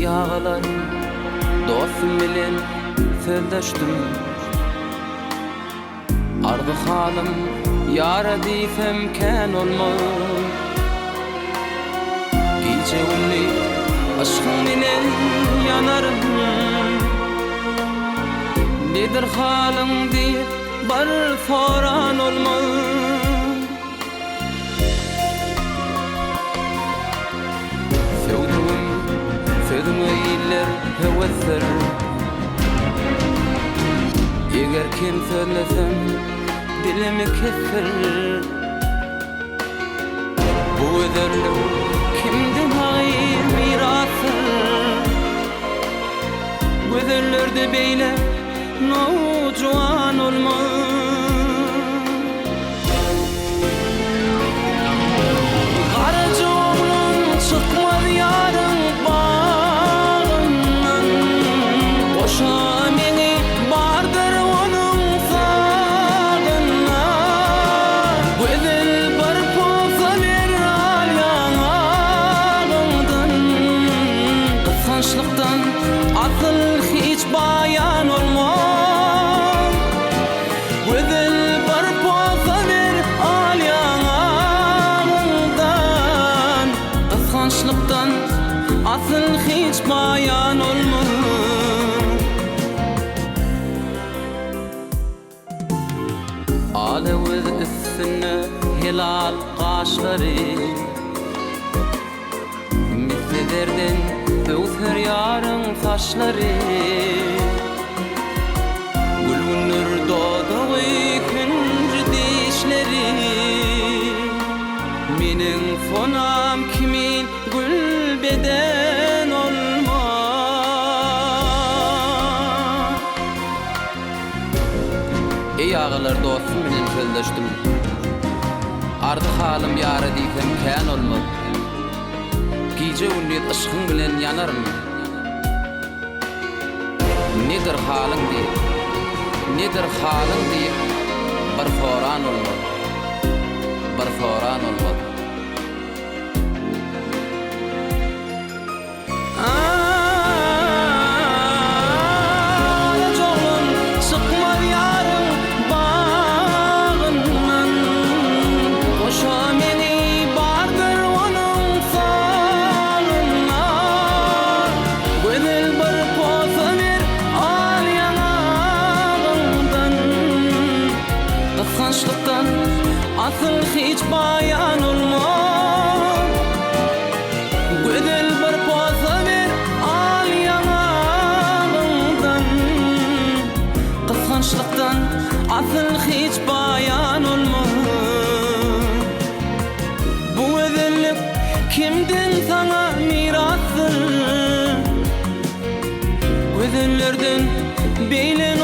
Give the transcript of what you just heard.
Yağalar dostum bilen sözleşdim. Ardı halim yara diysem kän olmaz. Gece ünlü aşkın bilen yanarım. Nedir halim diye bar soran olmaz. Sözüm eyler hevesler. Eger kim söylesem dilimi keser. Bu özürlük kimden hayır mirası. Gözürlerde beyle nojuan olmaz. Karaca oğlum çıkmaz yarın bağımdan. Koşa meni bardır onun sağına. Gözül bir poza ver al yanağımdan. Kıskançlıktan asıl hiç bayan olmaz. Gözül bir poza ver al yanağımdan. Kıskançlıktan asıl hiç bayan olmaz. Alev üstüne hilal kaşları. Mislilerden öğütür yarın saçları. Gülgünür doğduğu küncü dişleri. Menin sonam kimin gül beden olmaz. Ey ağalar dostum bilen sözleşdim. Ardı halim yara diysem kän olmaz. Gece ünlü aşkın bilen yanarım. Nedir halin diye, nedir halin diye bir soran olmaz, bir soran olmaz. Aracoğlum çıkmaz yarın bağından. Koşa meni bardır onun sağına. Gözül bir poza ver al yanağımdan. Kıskançlıktan asıl hiç bayan olmaz. Gözül bir poza ver al yanağımdan. Kıskançlıktan asıl hiç bayan olmaz. Bu özürlük kimden sana mirastır? Gözüllerden beylen